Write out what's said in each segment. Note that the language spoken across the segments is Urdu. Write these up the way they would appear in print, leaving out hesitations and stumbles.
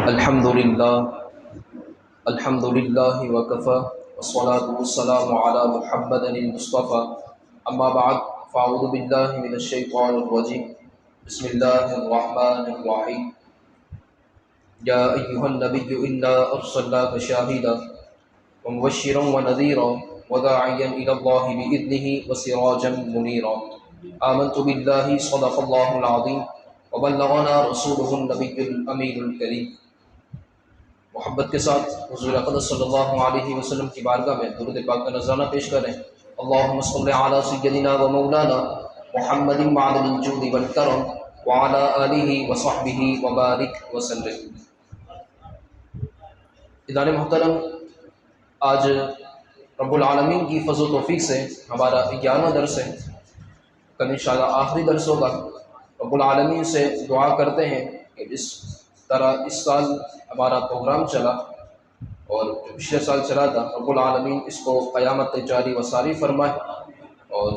الحمد للہ وکفى والصلاة والسلام علی محمد المصطفى اما بعد فاعوذ باللہ من الشیطان الرجیم بسم اللہ الرحمن الرحیم یا ایہا النبی انا ارسلناک شاہدا ومبشرا ونذیرا وداعیا الی اللہ بإذنہ وسراجا منیرا آمنت باللہ صدق اللہ العظیم وبلغنا رسولہ النبی الامین الکریم۔ محبت کے ساتھ حضور اقدس صلی اللہ علیہ وسلم کی بارگاہ میں درود پاک کا نذرانہ پیش کریں۔ اللہم صل علی سیدنا و مولانا محمد معدن الجود والکرم وعلی آلہ وصحبہ وبارک وسلم۔ ادارے محترم، آج رب العالمین کی فضل و توفیق سے ہمارا 11واں درس ہے، کل انشاءاللہ آخری درس ہوگا۔ رب العالمین سے دعا کرتے ہیں کہ اس طرح اس سال ہمارا پروگرام چلا اور پچھلے سال چلا تھا، رب العالمین اس کو قیامت جاری و ساری فرمائے اور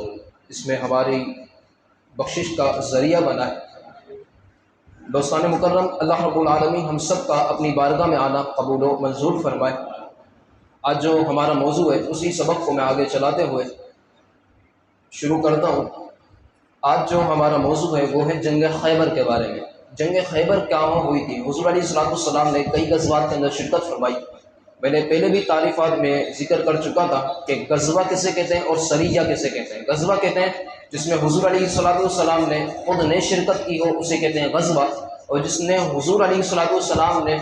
اس میں ہماری بخشش کا ذریعہ بنائے۔ دوستان مکرم، اللہ رب العالمین ہم سب کا اپنی بارگاہ میں آنا قبول و منظور فرمائے۔ آج جو ہمارا موضوع ہے اسی سبق کو میں آگے چلاتے ہوئے شروع کرتا ہوں۔ آج جو ہمارا موضوع ہے وہ ہے جنگ خیبر کے بارے میں۔ جنگ خیبر کیا ہوئی تھی؟ حضور علیہ السلام نے کئی غزوات کے اندر شرکت فرمائی۔ میں نے پہلے بھی تعریفات میں ذکر کر چکا تھا کہ غزوہ کسے کہتے ہیں اور سریہ کسے کہتے ہیں۔ غزوہ کہتے ہیں جس میں حضور علیہ السلام نے خود نے شرکت کی ہو اسے کہتے ہیں غزوہ، اور جس نے حضور علیہ السلام نے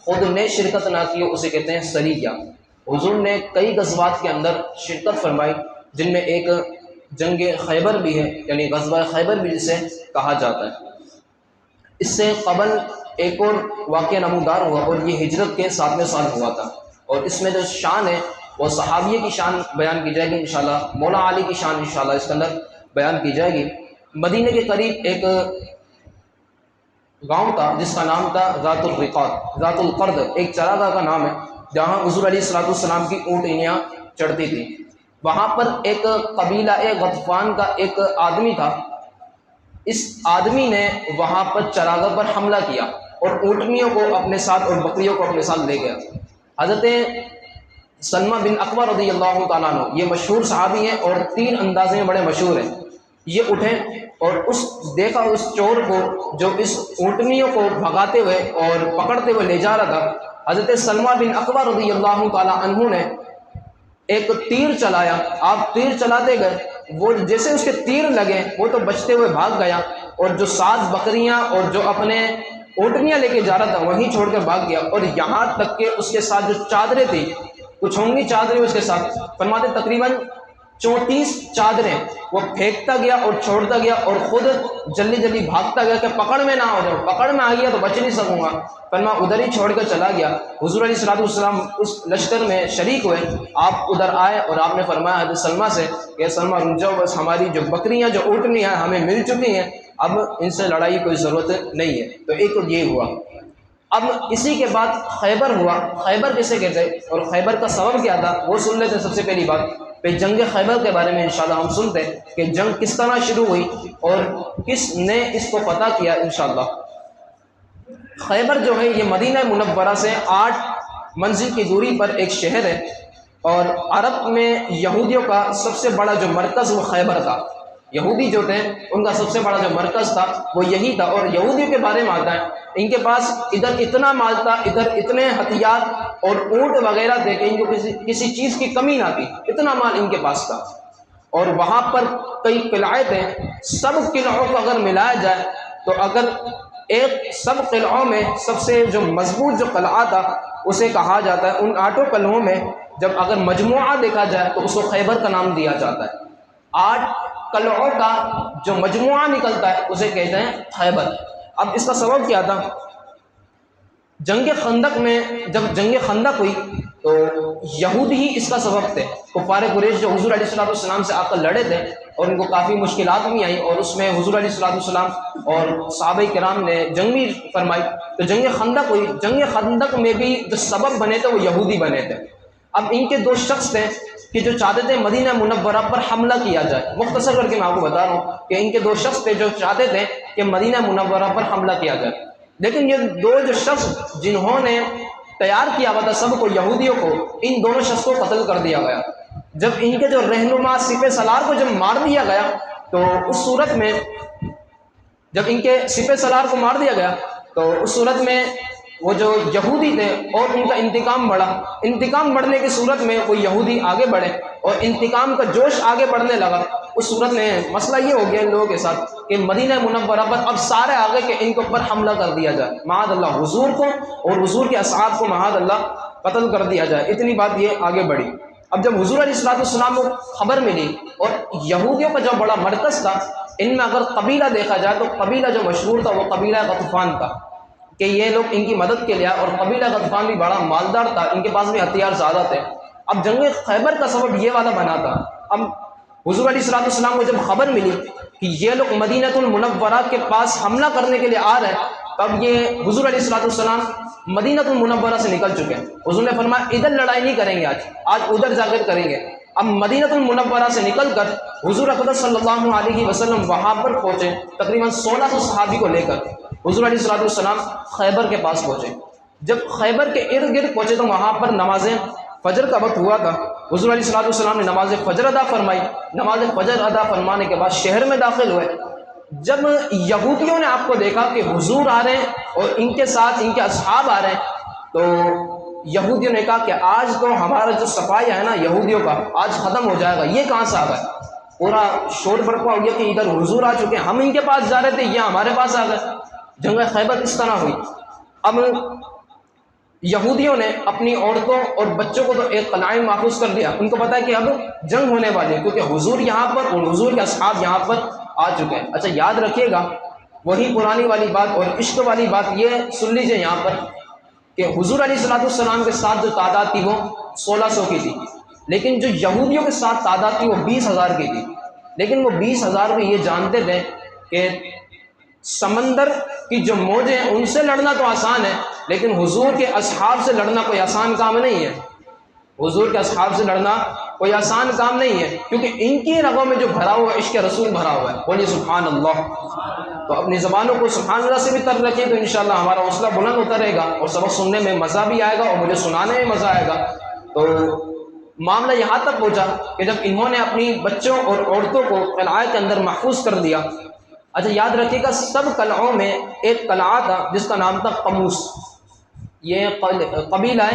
خود نے شرکت نہ کی ہو اسے کہتے ہیں سریہ۔ حضور نے کئی غزوات کے اندر شرکت فرمائی جن میں ایک جنگ خیبر بھی ہے، یعنی غزوہ خیبر بھی جسے کہا جاتا ہے۔ اس سے قبل ایک اور واقعہ نمودار ہوا اور یہ ہجرت کے 7ویں سال ہوا تھا، اور اس میں جو شان ہے وہ صحابیہ کی شان بیان کی جائے گی انشاءاللہ، مولا علی کی شان انشاءاللہ اس کے اندر بیان کی جائے گی۔ مدینہ کے قریب ایک گاؤں تھا جس کا نام تھا ذات الرقاد، ذات القرد ایک چراگاہ کا نام ہے، جہاں حضور علیہ السلام کی اونٹنیاں چڑھتی تھیں۔ وہاں پر ایک قبیلہ غطفان کا ایک آدمی تھا۔ اس آدمی نے وہاں پر چراگاہ پر حملہ کیا اور اونٹنیوں کو اپنے ساتھ اور بکریوں کو اپنے ساتھ لے گیا۔ حضرت سلمہ بن اکبر رضی اللہ تعالیٰ عنہ یہ مشہور صحابی ہیں اور 3 اندازے میں بڑے مشہور ہیں۔ یہ اٹھے اور دیکھا اس چور کو جو اس اونٹنیوں کو بھگاتے ہوئے اور پکڑتے ہوئے لے جا رہا تھا۔ حضرت سلمہ بن اکبر رضی اللہ تعالیٰ عنہ نے ایک تیر چلایا۔ آپ تیر چلاتے گئے، وہ جیسے اس کے تیر لگے وہ تو بچتے ہوئے بھاگ گیا، اور جو 7 بکریاں اور جو اپنے اونٹنیاں لے کے جا رہا تھا وہیں چھوڑ کر بھاگ گیا، اور یہاں تک کہ اس کے ساتھ جو چادریں تھیں، کچھ ہوں گی چادریں اس کے ساتھ، فرماتے تقریباً 34 چادریں وہ پھینکتا گیا اور چھوڑتا گیا، اور خود جلدی جلدی بھاگتا گیا کہ پکڑ میں نہ ہو جاؤ، پکڑ میں آ گیا تو بچ نہیں سکوں گا۔ فرما ادھر ہی چھوڑ کر چلا گیا۔ حضور علیہ السلام اس لشکر میں شریک ہوئے، آپ ادھر آئے اور آپ نے فرمایا حضرت سلمہ سے کہ سلمہ رک جاؤ، بس ہماری جو بکریاں جو اونٹنیاں ہیں ہمیں مل چکی ہیں، اب ان سے لڑائی کوئی ضرورت نہیں ہے۔ تو ایک تو یہ ہوا۔ اب اسی کے بعد خیبر ہوا۔ خیبر کسے کہتے ہیں اور خیبر کا سبب کیا تھا وہ سن لیتے ہیں۔ سب سے پہلی بات پہ جنگ خیبر کے بارے میں انشاءاللہ ہم سنتے ہیں کہ جنگ کس طرح شروع ہوئی اور کس نے اس کو فتح کیا انشاءاللہ۔ خیبر جو ہے یہ مدینہ منورہ سے 8 منزل کی دوری پر ایک شہر ہے، اور عرب میں یہودیوں کا سب سے بڑا جو مرکز وہ خیبر تھا۔ یہودی جو تھے ان کا سب سے بڑا جو مرکز تھا وہ یہی تھا، اور یہودیوں کے بارے میں آتا ہے ان کے پاس ادھر اتنا مال تھا، ادھر اتنے ہتھیار اور اونٹ وغیرہ تھے کہ ان کو کسی چیز کی کمی نہ تھی، اتنا مال ان کے پاس تھا۔ اور وہاں پر کئی قلعے تھے، سب قلعوں کو اگر ملایا جائے تو اگر سب قلعوں میں سب سے جو مضبوط جو قلعہ تھا اسے کہا جاتا ہے، ان 8 قلعوں میں جب اگر مجموعہ دیکھا جائے تو اس کو خیبر کا نام دیا جاتا ہے۔ 8 قلعوں کا جو مجموعہ نکلتا ہے اسے کہتے ہیں خیبر۔ اب اس کا سبب کیا تھا؟ جنگ خندق میں جب جنگ خندق ہوئی تو یہود ہی اس کا سبب تھے۔ کفار قریش جو حضور علیہ السلام سے آ کر لڑے تھے اور ان کو کافی مشکلات بھی آئیں، اور اس میں حضور علیہ السلام اور صحابہ کرام نے جنگ بھی فرمائی، تو جنگ خندق ہوئی۔ جنگ خندق میں بھی جو سبب بنے تھے وہ یہودی بنے تھے۔ اب ان کے 2 شخص تھے کہ جو چاہتے تھے مدینہ منورہ پر حملہ کیا جائے۔ مختصر کر کے میں آپ کو بتا رہا ہوں کہ ان کے 2 شخص تھے جو چاہتے تھے کہ مدینہ منورہ پر حملہ کیا جائے، لیکن یہ دو جو شخص جنہوں نے تیار کیا ہوا تھا سب کو، یہودیوں کو، ان دونوں شخص کو قتل کر دیا گیا۔ جب ان کے جو رہنما سپہ سالار کو جب مار دیا گیا تو اس صورت میں، جب ان کے سپہ سالار کو مار دیا گیا تو اس صورت میں وہ جو یہودی تھے اور ان کا انتقام بڑھا، انتقام بڑھنے کی صورت میں وہ یہودی آگے بڑھے اور انتقام کا جوش آگے بڑھنے لگا۔ اس صورت میں مسئلہ یہ ہو گیا ان لوگوں کے ساتھ کہ مدینہ منورہ پر اب سارے آگے کہ ان کے اوپر حملہ کر دیا جائے، معاذ اللہ، حضور کو اور حضور کے اصحاب کو معاذ اللہ قتل کر دیا جائے، اتنی بات یہ آگے بڑھی۔ اب جب حضور علیہ السلام کو خبر ملی، اور یہودیوں کا جو بڑا مرکز تھا، ان میں اگر قبیلہ دیکھا جائے تو قبیلہ جو مشہور تھا وہ قبیلہ غطفان تھا، کہ یہ لوگ ان کی مدد کے لیے، اور قبیلہ غطفان بھی بڑا مالدار تھا، ان کے پاس بھی ہتھیار زیادہ تھے۔ اب جنگ خیبر کا سبب یہ والا بنا تھا۔ اب حضور علیہ السلام کو جب خبر ملی کہ یہ لوگ مدینہ المنورہ کے پاس حملہ کرنے کے لیے آ رہے ہیں، تب یہ حضور علیہ السلام مدینہ المنورہ سے نکل چکے ہیں۔ حضور نے فرمایا ادھر لڑائی نہیں کریں گے، آج ادھر جا کر کریں گے۔ اب مدینہ المنورہ سے نکل کر حضور اقدس صلی اللہ علیہ وسلم وہاں پر پہنچے، تقریباً 1600 صحابی کو لے کر حضور علیہ السلام خیبر کے پاس پہنچے۔ جب خیبر کے ارد گرد پہنچے تو وہاں پر نماز فجر کا وقت ہوا تھا۔ حضور علیہ السلام نے نماز فجر ادا فرمائی۔ نماز فجر ادا فرمانے کے بعد شہر میں داخل ہوئے۔ جب یہودیوں نے آپ کو دیکھا کہ حضور آ رہے ہیں اور ان کے ساتھ ان کے اصحاب آ رہے ہیں، تو یہودیوں نے کہا کہ آج تو ہمارا جو صفایا ہے نا یہودیوں کا، آج ختم ہو جائے گا، یہ کہاں سے آ گئے؟ پورا شور برپا ہو گیا کہ ادھر حضور آ چکے ہیں، ہم ان کے پاس جا رہے تھے، یہ ہمارے پاس آ گئے۔ جنگ خیبر اس طرح ہوئی۔ اب یہودیوں نے اپنی عورتوں اور بچوں کو تو ایک قلعہ محفوظ کر دیا، ان کو پتا ہے کہ اب جنگ ہونے والی ہے، کیونکہ حضور یہاں پر اور حضور کے اصحاب یہاں پر آ چکے ہیں۔ اچھا یاد رکھیے گا وہی پرانی والی بات اور عشق والی بات یہ سن لیجیے یہاں پر کہ حضور علیہ السلام کے ساتھ جو تعداد تھی وہ 1600 کی تھی، لیکن جو یہودیوں کے ساتھ تعداد تھی وہ 20,000 کی تھی۔ لیکن وہ 20,000 بھی یہ جانتے تھے کہ سمندر کی جو موجیں ہیں ان سے لڑنا تو آسان ہے، لیکن حضور کے اصحاب سے لڑنا کوئی آسان کام نہیں ہے۔ حضور کے اصحاب سے لڑنا کوئی آسان کام نہیں ہے، کیونکہ ان کی رگوں میں جو بھرا ہوا ہے عشق رسول بھرا ہوا ہے۔ بولیے سبحان اللہ۔ تو اپنی زبانوں کو سبحان اللہ سے بھی تر رکھیں تو انشاءاللہ ہمارا حوصلہ بلند ہوتا رہے گا اور سبق سننے میں مزہ بھی آئے گا اور مجھے سنانے میں مزہ آئے گا۔ تو معاملہ یہاں تک پہنچا کہ جب انہوں نے اپنی بچوں اور عورتوں کو قلعہ کے اندر محفوظ کر دیا۔ اچھا یاد رکھیے گا سب قلعوں میں ایک قلعہ تھا جس کا نام تھا قموس، یہ قبیلہ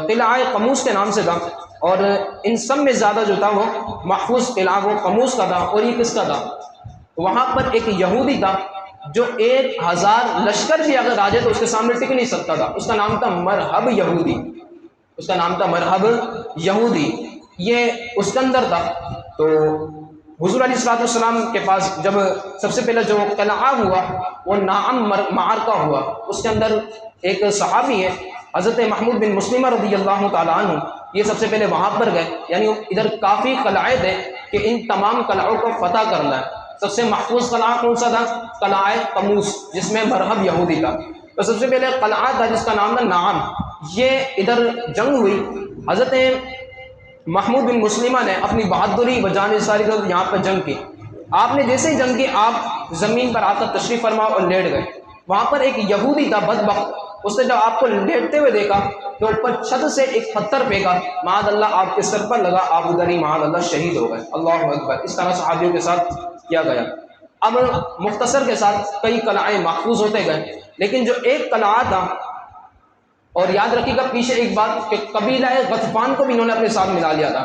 قلعہ قموس کے نام سے تھا، اور ان سب میں زیادہ جو تھا وہ محفوظ قلعہ وہ قموس کا تھا۔ اور یہ کس کا تھا؟ وہاں پر ایک یہودی تھا جو 1000 لشکر بھی اگر آ جائے تو اس کے سامنے ٹک نہیں سکتا تھا، اس کا نام تھا مرحب یہودی، اس کا نام تھا مرحب یہودی، یہ اس کے اندر تھا۔ تو حضور علیہ السلام کے پاس جب سب سے پہلے جو قلعہ ہوا وہ نعم معرکہ ہوا، اس کے اندر ایک صحابی ہے حضرت محمود بن مسلمہ رضی اللہ تعالیٰ عنہ، یہ سب سے پہلے وہاں پر گئے، یعنی ادھر کافی قلعے تھے کہ ان تمام قلعوں کو فتح کرنا ہے۔ سب سے محفوظ قلعہ کون سا تھا؟ قلعہ قموس، جس میں مرحب یہودی تھا۔ تو سب سے پہلے قلعہ تھا جس کا نام تھا نعم، یہ ادھر جنگ ہوئی۔ حضرت محمود بن مسلمہ نے اپنی بہادری و جانثاری کے یہاں پر جنگ کی۔ آپ نے جیسے ہی جنگ کی آپ زمین پر آ کر تشریف فرما اور لیٹ گئے۔ وہاں پر ایک یہودی تھا بدبخت، اس نے جب آپ کو لیٹتے ہوئے دیکھا تو اوپر چھت سے ایک پتھر پھینکا، معاذ اللہ آپ کے سر پر لگا، آپ ادھر ہی معاذ اللہ شہید ہو گئے۔ اللہ اکبر۔ اس طرح صحابیوں کے ساتھ کیا گیا۔ اب مختصر کے ساتھ کئی قلعے محفوظ ہوتے گئے، لیکن جو ایک قلعہ تھا، اور یاد رکھیے گا پیچھے ایک بات کہ قبیلہ غطفان کو بھی انہوں نے اپنے ساتھ ملا لیا تھا۔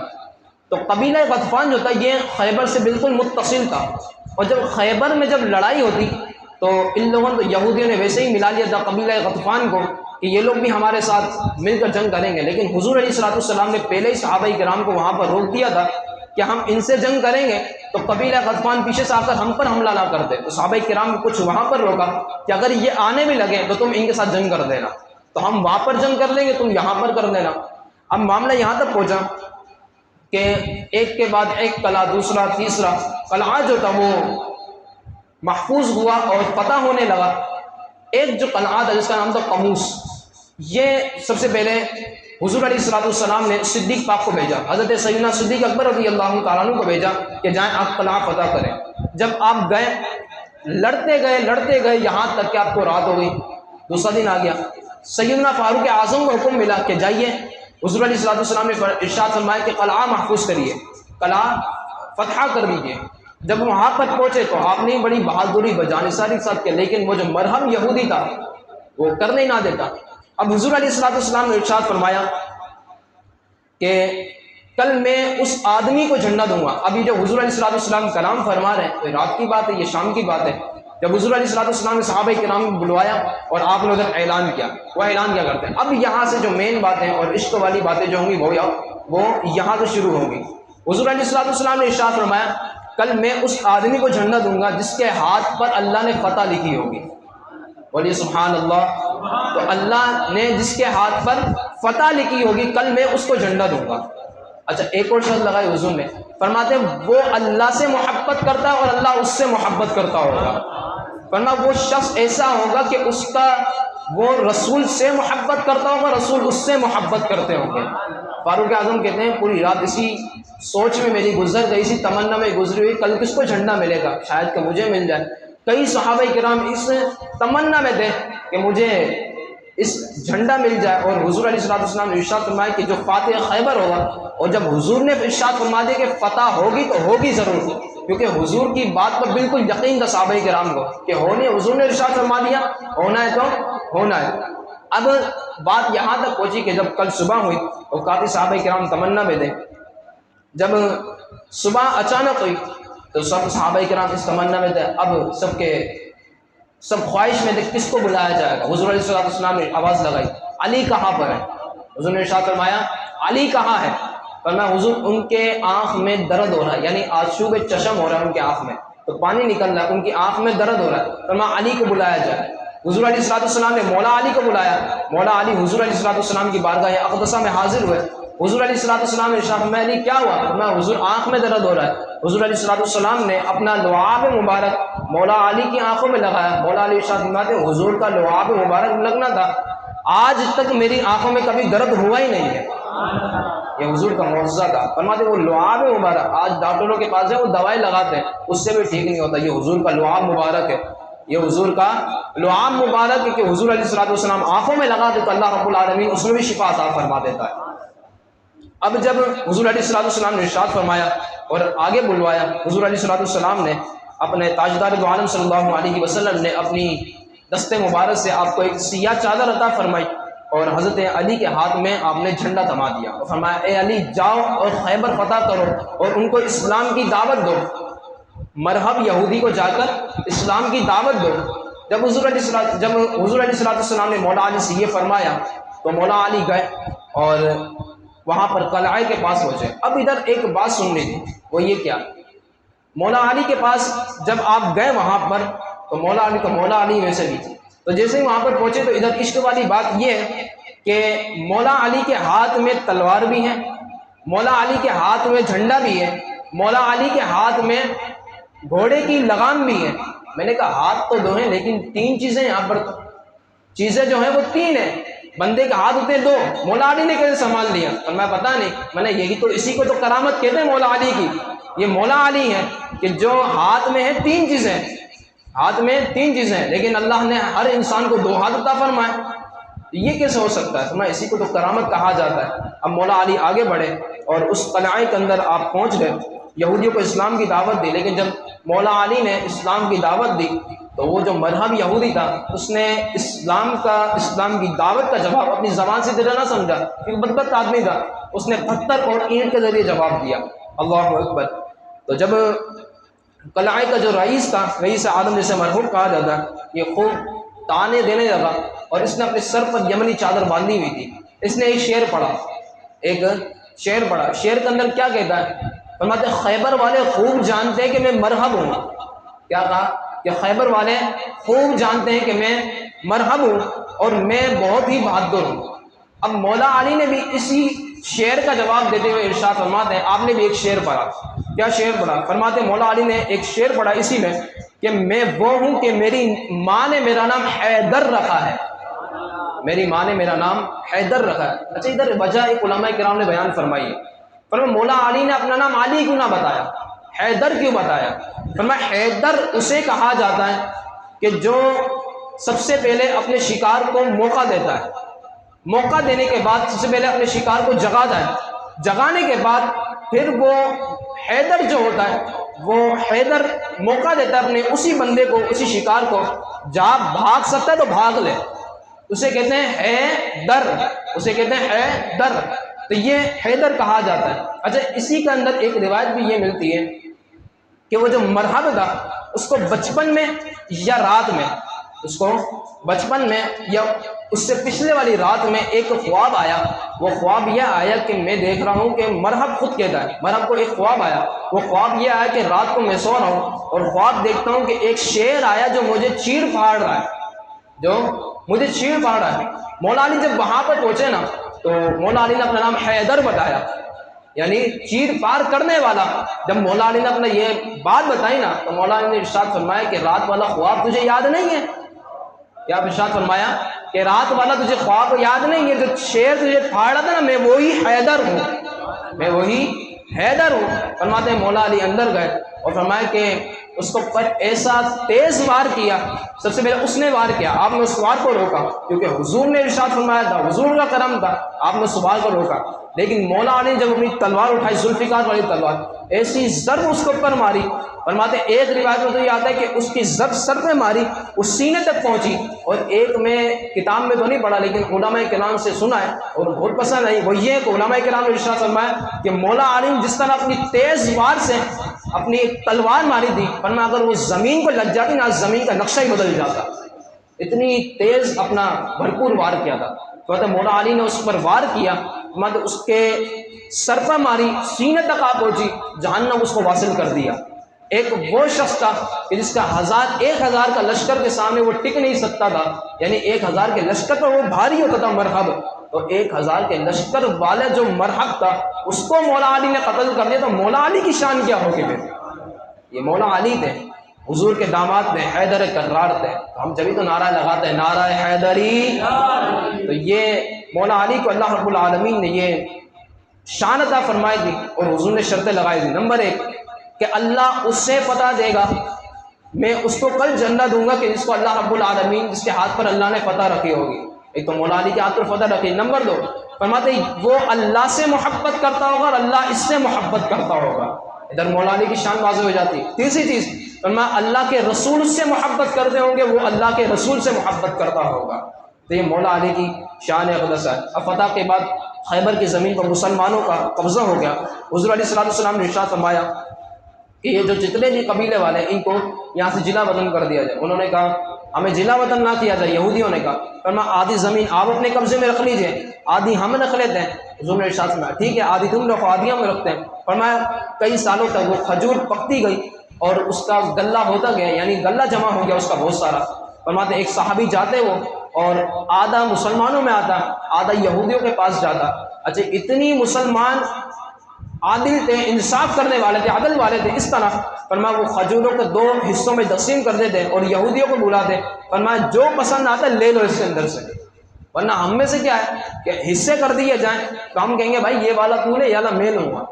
تو قبیلہ غطفان جو تھا یہ خیبر سے بالکل متصل تھا، اور جب خیبر میں جب لڑائی ہوتی تو ان لوگوں نے یہودیوں نے ویسے ہی ملا لیا تھا قبیلہ غطفان کو کہ یہ لوگ بھی ہمارے ساتھ مل کر جنگ کریں گے، لیکن حضور علیہ السلام نے پہلے ہی صحابہ کرام کو وہاں پر روک دیا تھا کہ ہم ان سے جنگ کریں گے تو قبیلہ غطفان پیچھے سے آ کر ہم پر حملہ نہ کرتے۔ تو صحابہ کرام کو کچھ وہاں پر روکا کہ اگر یہ آنے بھی لگے تو تم ان کے ساتھ جنگ کر دینا، تو ہم وہاں پر جنگ کر لیں گے، تم یہاں پر کر دینا۔ اب معاملہ یہاں تک پہنچا کہ ایک کے بعد ایک قلعہ، دوسرا، تیسرا قلعہ جو تھا وہ محفوظ ہوا اور فتح ہونے لگا۔ ایک جو قلعہ تھا جس کا نام تھا قموس، یہ سب سے پہلے حضور علیہ السلام نے صدیق پاک کو بھیجا، حضرت سیدنا صدیق اکبر رضی اللہ تعالیٰ عنہ کو بھیجا کہ جائیں آپ قلعہ فتح کریں۔ جب آپ گئے، لڑتے گئے یہاں تک کہ آپ کو رات ہو گئی۔ دوسرا دن آ گیا، سیدنا فاروق اعظم کو حکم ملا کہ جائیے، حضور علیہ السلام نے ارشاد فرمایا کہ قلعہ محفوظ کریے، قلعہ فتح کر دیجیے۔ جب وہاں پر پہنچے تو آپ نے بڑی بہادری بجانساری کے ساتھ کیا، لیکن وہ جو مرہم یہودی تھا وہ کرنے نہ دیتا۔ اب حضور علیہ السلام نے ارشاد فرمایا کہ کل میں اس آدمی کو جھنڈا دوں گا۔ ابھی جو حضور علیہ السلام کلام فرما رہے ہیں تو رات کی بات ہے، یہ شام کی بات ہے۔ جب حضور علیہ السلام نے صحابہ کرام کو بلوایا اور آپ نے ادھر اعلان کیا، وہ اعلان کیا کرتے ہیں۔ اب یہاں سے جو مین باتیں اور عشق والی باتیں جو ہوں گی وہ یہاں سے شروع ہوں گی۔ حضور علیہ السلام نے ارشاد فرمایا کل میں اس آدمی کو جھنڈا دوں گا جس کے ہاتھ پر اللہ نے فتح لکھی ہوگی۔ بولیے سبحان اللہ۔ تو اللہ نے جس کے ہاتھ پر فتح لکھی ہوگی کل میں اس کو جھنڈا دوں گا۔ اچھا ایک اور شرط لگائی حضور نے، فرماتے ہیں وہ اللہ سے محبت کرتا ہے اور اللہ اس سے محبت کرتا ہوگا۔ فرمایا وہ شخص ایسا ہوگا کہ اس کا وہ رسول سے محبت کرتا ہوگا، رسول اس سے محبت کرتے ہوں گے۔ فاروق اعظم کہتے ہیں پوری رات اسی سوچ میں میری گزر گئی، اسی تمنا میں گزری ہوئی کل کس کو جھنڈا ملے گا، شاید کہ مجھے مل جائے۔ کئی صحابہ کرام اس تمنا میں تھے کہ مجھے اس جھنڈا مل جائے، اور حضور علیہ السلام نے ارشاد فرمایا کہ جو فاتح خیبر ہوگا، اور جب حضور نے ارشاد فرما دیا کہ فتح ہوگی تو ہوگی ضرور، کیونکہ حضور کی بات پر بالکل یقین تھا صحابہ کرام کو کہ ہونی، حضور نے ارشاد فرما دیا ہونا ہے تو ہونا ہے۔ اب بات یہاں تک پہنچی کہ جب کل صبح ہوئی اور کافی صحابہ کرام تمنا میں تھے، جب صبح اچانک ہوئی تو سب صحابہ کرام اس تمنا میں تھے، اب سب خواہش میں تھے کس کو بلایا جائے گا۔ حضور علیہ السلام نے آواز لگائی علی کہاں پر ہے؟ حضور نے ارشاد فرمایا علی کہاں ہے؟ فرمایا حضور ان کے آنکھ میں درد ہو رہا ہے، یعنی آنسو چشم ہو رہا ہے ان کے آنکھ میں، تو پانی نکل رہا ہے، ان کی آنکھ میں درد ہو رہا ہے۔ فرمایا علی کو بلایا جائے۔ حضور علیہ السلام نے مولا علی کو بلایا، مولا علی حضور علیہ السلام کی بارگاہ اقدسہ میں حاضر ہوئے۔ حضور علیہ السلام نے ارشاد فرمایا علی کیا ہوا؟ فرمایا حضور آنکھ میں درد ہو رہا ہے۔ حضور علیہ السلام نے اپنا لعاب مبارک مولا علی کی آنکھوں میں لگایا۔ مولا علی ارشاد فرماتے ہیں حضور کا لعاب مبارک لگنا تھا، آج تک میری آنکھوں میں کبھی درد ہوا ہی نہیں ہے۔ یہ حضور کا معجزہ تھا۔ فرماتے وہ لعاب مبارک آج ڈاکٹروں کے پاس ہے وہ دوائیں لگاتے ہیں اس سے بھی ٹھیک نہیں ہوتا، یہ حضور کا لعاب مبارک ہے، یہ حضور کا لعاب مبارک ہے کہ حضور علیہ السلام آنکھوں میں لگاتے تو اللہ رب العالمین اس میں بھی شفا عطا فرما دیتا ہے۔ اب جب حضور علیہ السلام نے ارشاد فرمایا اور آگے بلوایا، حضور علیہ السلام نے اپنے تاجدار دو عالم صلی اللہ علیہ وسلم نے اپنی دست مبارک سے آپ کو ایک سیاہ چادر عطا فرمائی اور حضرت علی کے ہاتھ میں آپ نے جھنڈا تھما دیا اور فرمایا اے علی جاؤ اور خیبر فتح کرو اور ان کو اسلام کی دعوت دو، مرحب یہودی کو جا کر اسلام کی دعوت دو۔ جب حضور علیہ السلام نے مولا علی سے یہ فرمایا تو مولا علی گئے اور وہاں پر قلعہ کے پاس پہنچے۔ اب ادھر ایک بات سننی تھی، وہ یہ کیا، مولا علی کے پاس جب آپ گئے وہاں پر تو مولا علی میں سے بھی تھی، تو جیسے ہی وہاں پر پہنچے تو ادھر عشق والی بات یہ ہے کہ مولا علی کے ہاتھ میں تلوار بھی ہے، مولا علی کے ہاتھ میں جھنڈا بھی ہے، مولا علی کے ہاتھ میں گھوڑے کی لگام بھی ہے۔ میں نے کہا ہاتھ تو دو ہیں لیکن تین چیزیں یہاں پر، چیزیں جو ہیں وہ تین ہیں، بندے کا ہاتھ ہوتے ہیں دو، مولا علی نے کیسے سنبھال لیا؟ اور میں پتا نہیں، میں نے یہی تو اسی کو تو کرامت کہتے ہیں مولا علی کی، یہ مولا علی ہے کہ جو ہاتھ میں ہے تین چیزیں، ہاتھ میں تین چیزیں، لیکن اللہ نے ہر انسان کو دو ہاتھ عطا فرمائے، یہ کیسے ہو سکتا ہے؟ میں اسی کو تو کرامت کہا جاتا ہے۔ اب مولا علی آگے بڑھے اور اس قلعے کے اندر آپ پہنچ گئے، یہودیوں کو اسلام کی دعوت دی، لیکن جب مولا علی نے اسلام کی دعوت دی تو وہ جو مرہم یہودی تھا اس نے اسلام کی دعوت کا جواب اپنی زبان سے دینا نہ سمجھا، کیونکہ بدبخت آدمی تھا، اس نے پتھر اور اینٹ کے ذریعے جواب دیا۔ اللہ اکبر۔ تو جب قلعے کا جو رئیس تھا، رئیس عالم جسے مرحوم کہا جاتا ہے، یہ خوب تانے دینے لگا اور اس نے اپنے سر پر یمنی چادر باندھی ہوئی تھی، اس نے ایک شعر پڑھا، شعر کے اندر کیا کہتا ہے؟ فرماتے خیبر والے خوب جانتے ہیں کہ میں مرحب ہوں۔ کیا کہا؟ کہ خیبر والے خوب جانتے ہیں کہ میں مرحب ہوں اور میں بہت ہی بہادر ہوں۔ اب مولا علی نے بھی اسی شعر کا جواب دیتے ہوئے ارشاد فرماتے ہیں آپ نے بھی ایک شعر پڑھا۔ کیا شعر پڑھا؟ فرماتے مولا علی نے ایک شعر پڑھا اسی میں کہ میں وہ ہوں کہ میری ماں نے میرا نام حیدر رکھا ہے، میری ماں نے میرا نام حیدر رکھا ہے۔ اچھا ادھر وجہ ایک علماء کرام نے بیان فرمائی ہے، فرمایا مولا علی نے اپنا نام علی کیوں نہ بتایا، حیدر کیوں بتایا؟ فرمایا حیدر اسے کہا جاتا ہے کہ جو سب سے پہلے اپنے شکار کو موقع دیتا ہے، موقع دینے کے بعد سب سے پہلے اپنے شکار کو جگاتا ہے، جگانے کے بعد پھر وہ حیدر جو ہوتا ہے وہ حیدر موقع دیتا ہے اپنے اسی بندے کو، اسی شکار کو، جہاں بھاگ سکتا ہے تو بھاگ لے، اسے کہتے ہیں حیدر، اسے کہتے ہیں حیدر، تو یہ حیدر کہا جاتا ہے۔ اچھا اسی کے اندر ایک روایت بھی یہ ملتی ہے کہ وہ جو مرحب تھا اس کو بچپن میں یا رات میں، اس کو بچپن میں یا اس سے پچھلے والی رات میں ایک خواب آیا، وہ خواب یہ آیا کہ میں دیکھ رہا ہوں کہ مرحب خود کہتا ہے، مرحب کو ایک خواب آیا، وہ خواب یہ آیا کہ رات کو میں سو رہا ہوں اور خواب دیکھتا ہوں کہ ایک شیر آیا جو مجھے چیڑ پھاڑ رہا ہے، جو مجھے چیڑ پھاڑ رہا ہے۔ مولا علی جب وہاں پر پہنچے نا تو مولا علی نے اپنا نام حیدر بتایا، یعنی چیر پار کرنے والا۔ جب مولا علی نے اپنا یہ بات بتائی نا تو مولا علی نے ارشاد فرمایا کہ رات والا خواب تجھے یاد نہیں ہے؟ کیا ارشاد فرمایا کہ رات والا تجھے خواب یاد نہیں ہے؟ جو شیر تجھے پھاڑا تھا نا، میں وہی حیدر ہوں، میں وہی حیدر ہوں۔ فرماتے ہیں مولا علی اندر گئے اور فرمایا کہ اس کو پر ایسا تیز وار کیا، سب سے پہلے اس نے وار کیا، آپ نے اس وار کو روکا کیونکہ حضور نے ارشاد فرمایا تھا، حضور کا کرم تھا، آپ نے اس وار کو روکا، لیکن مولا علی جب اپنی تلوار اٹھائی، ذوالفقار والی تلوار، ایسی ضرب اس کے اوپر ماری۔ فرماتے ہیں ایک روایت میں تو یہ آتا ہے کہ اس کی ضرب سر پہ ماری، اس سینے تک پہنچی، اور ایک میں کتاب میں تو نہیں پڑھا لیکن علماء کرام سے سنا ہے اور بہت پسند ہے، وہ یہ کہ علماء کرام نے ارشاد فرمایا کہ مولا علی جس طرح اپنی تیز وار سے اپنی تلوار ماری تھی، فرمایا اگر وہ زمین کو لگ جاتی نا زمین کا نقشہ ہی بدل جاتا، اتنی تیز اپنا بھرپور وار کیا تھا۔ تو مولا علی نے اس پر وار کیا، مطلب اس کے سر پر ماری، سینے تک آ پہنچی، جہنم اس کو واصل کر دیا۔ ایک وہ شخص تھا کہ جس کا ایک ہزار کا لشکر کے سامنے وہ ٹک نہیں سکتا تھا، یعنی 1000 کے لشکر پر وہ بھاری ہوتا تھا مرحب، تو 1000 کے لشکر والے جو مرحب تھا اس کو مولا علی نے قتل کر دیا، تو مولا علی کی شان کیا ہوگی پھر؟ یہ مولا علی تھے، حضور کے داماد تھے، حیدر کرار تھے، تو ہم جبھی تو نعرہ لگاتے ہیں نعرہ حیدری۔ تو یہ مولا علی کو اللہ رب العالمین نے یہ شان عطا فرمائی تھی اور حضور نے شرطیں لگائی تھی۔ نمبر 1 کہ اللہ اس سے فتح دے گا، میں اس کو کل جنت دوں گا کہ جس کو اللہ رب العالمین، جس کے ہاتھ پر اللہ نے فتح رکھی ہوگی۔ ایک تو مولا علی کے ہاتھ پر فتح رکھی۔ نمبر 2 فرماتے وہ اللہ سے محبت کرتا ہوگا اور اللہ اس سے محبت کرتا ہوگا، ادھر مولا علی کی شان واضح ہو جاتی۔ تیسری چیز فرمایا اللہ کے رسول اس سے محبت کرتے ہوں گے، وہ اللہ کے رسول سے محبت کرتا ہوگا۔ تو یہ مولا علی کی شان اقدس ہے۔ اب فتح کے بعد خیبر کی زمین پر مسلمانوں کا قبضہ ہو گیا۔ حضور علیہ السلام نے ارشاد فرمایا کہ یہ جو جتنے بھی قبیلے والے ہیں ان کو یہاں سے جلا وطن کر دیا جائے۔ انہوں نے کہا ہمیں جلا وطن نہ کیا جائے، یہودیوں نے کہا، فرمایا آدھی زمین آپ اپنے قبضے میں رکھ لیجئے، آدھی ہم رکھ لیتے ہیں۔ حضور نے ارشاد فرمایا ٹھیک ہے، آدھی تم رکھو آدھی ہم رکھتے ہیں۔ فرمایا کئی سالوں تک وہ کھجور پکتی گئی اور اس کا غلہ ہوتا گیا، یعنی غلہ جمع ہو گیا اس کا بہت سارا۔ فرماتے ایک صحابی جاتے وہ اور آدھا مسلمانوں میں آتا، آدھا یہودیوں کے پاس جاتا۔ اچھا اتنی مسلمان عادل تھے، انصاف کرنے والے تھے، عدل والے تھے، اس طرح فرمایا وہ کھجوروں کو 2 حصوں میں تقسیم کر دیتے اور یہودیوں کو بلاتے، فرمایا جو پسند آتا ہے لے لو اس کے اندر سے، ورنہ ہم میں سے کیا ہے کہ حصے کر دیے جائیں تو ہم کہیں گے بھائی یہ والا تو لے یہ والا میں لوں گا،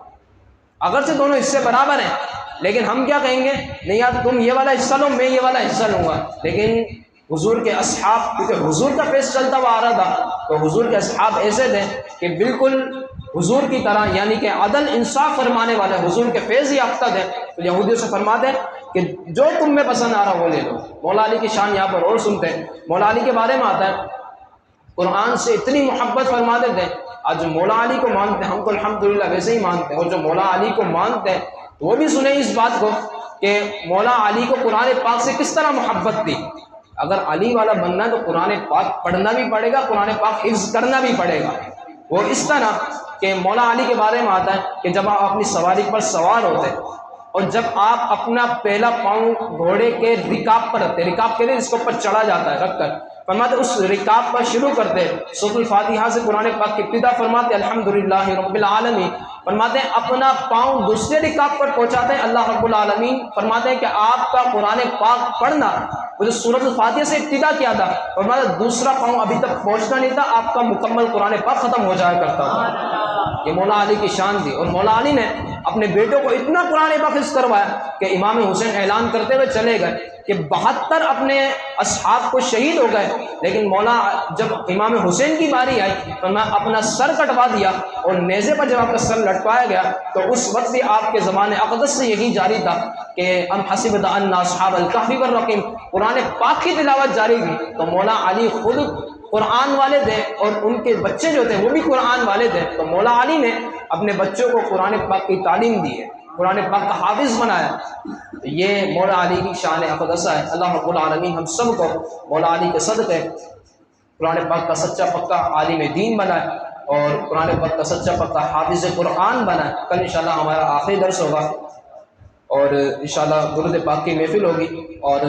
اگرچہ دونوں حصے برابر ہیں لیکن ہم کیا کہیں گے نہیں یار تم یہ والا حصہ لو میں یہ والا حصہ لوں گا۔ لیکن حضور کے اصحاب، کیونکہ حضور کا پیش چلتا ہوا آ رہا تھا، تو حضور کے اصحاب ایسے تھے کہ بالکل حضور کی طرح، یعنی کہ عدل انصاف فرمانے والے، حضور کے فیض یافتہ تھے، تو یہودیوں سے فرماتے ہیں کہ جو تم میں پسند آ رہا وہ لے لو۔ مولا علی کی شان یہاں پر اور سنتے ہیں۔ مولا علی کے بارے میں آتا ہے قرآن سے اتنی محبت فرماتے تھے، آج جو مولا علی کو مانتے ہیں ہم تو الحمدللہ ویسے ہی مانتے ہیں، اور جو مولا علی کو مانتے ہیں وہ بھی سنیں اس بات کو کہ مولا علی کو قرآن پاک سے کس طرح محبت تھی۔ اگر علی والا بننا ہے تو قرآن پاک پڑھنا بھی پڑے گا، قرآن پاک حفظ کرنا بھی پڑے گا۔ وہ اس طرح کہ مولا علی کے بارے میں آتا ہے کہ جب آپ اپنی سواری پر سوار ہوتے اور جب آپ اپنا پہلا پاؤں گھوڑے کے رکاب پر رکھتے، رکاب کے لیے اس کے اوپر چڑھا جاتا ہے رکھ کر، فرماتے اس رکاب پر شروع کرتے سورۃ الفاتحہ سے قرآن پاک کی ابتدا فرماتے الحمدللہ رب العالمین، فرماتے ہیں اپنا پاؤں دوسرے رکاب پر پہنچاتے ہیں اللہ رب العالمین فرماتے ہیں کہ آپ کا قرآن پاک پڑھنا، وہ جو سورۃ الفاتحہ سے ابتدا کیا تھا فرماتے دوسرا پاؤں ابھی تک پہنچنا نہیں تھا، آپ کا مکمل قرآن پاک ختم ہو جایا کرتا تھا۔ یہ مولا علی کی شان تھی، اور مولا علی نے اپنے بیٹوں کو اتنا قرآن پاک حفظ کروایا کہ امام حسین اعلان کرتے ہوئے چلے گئے کہ 72 اپنے اصحاب کو شہید ہو گئے، لیکن مولا جب امام حسین کی باری آئی تو میں اپنا سر کٹوا دیا، اور نیزے پر جب آپ کا سر لٹکایا گیا تو اس وقت بھی آپ کے زبان اقدس سے یہی جاری تھا کہ ام حسبت ان اصحاب الکہف والرقیم، قرآن پاک کی تلاوت جاری تھی۔ تو مولا علی خود قرآن والے تھے اور ان کے بچے جو تھے وہ بھی قرآن والے تھے، تو مولا علی نے اپنے بچوں کو قرآن پاک کی تعلیم دی ہے، قرآن پاک کا حافظ بنایا۔ تو یہ مولا علی کی شان اقدسہ ہے۔ اللہ رب العالمین ہم سب کو مولا علی کے صدقے قرآن پاک کا سچا پکا عالم دین بنائے اور قرآن پاک کا سچا پکا حافظ قرآن بنائے۔ کل انشاءاللہ ہمارا آخری درس ہوگا اور انشاءاللہ درود پاک کی محفل ہوگی، اور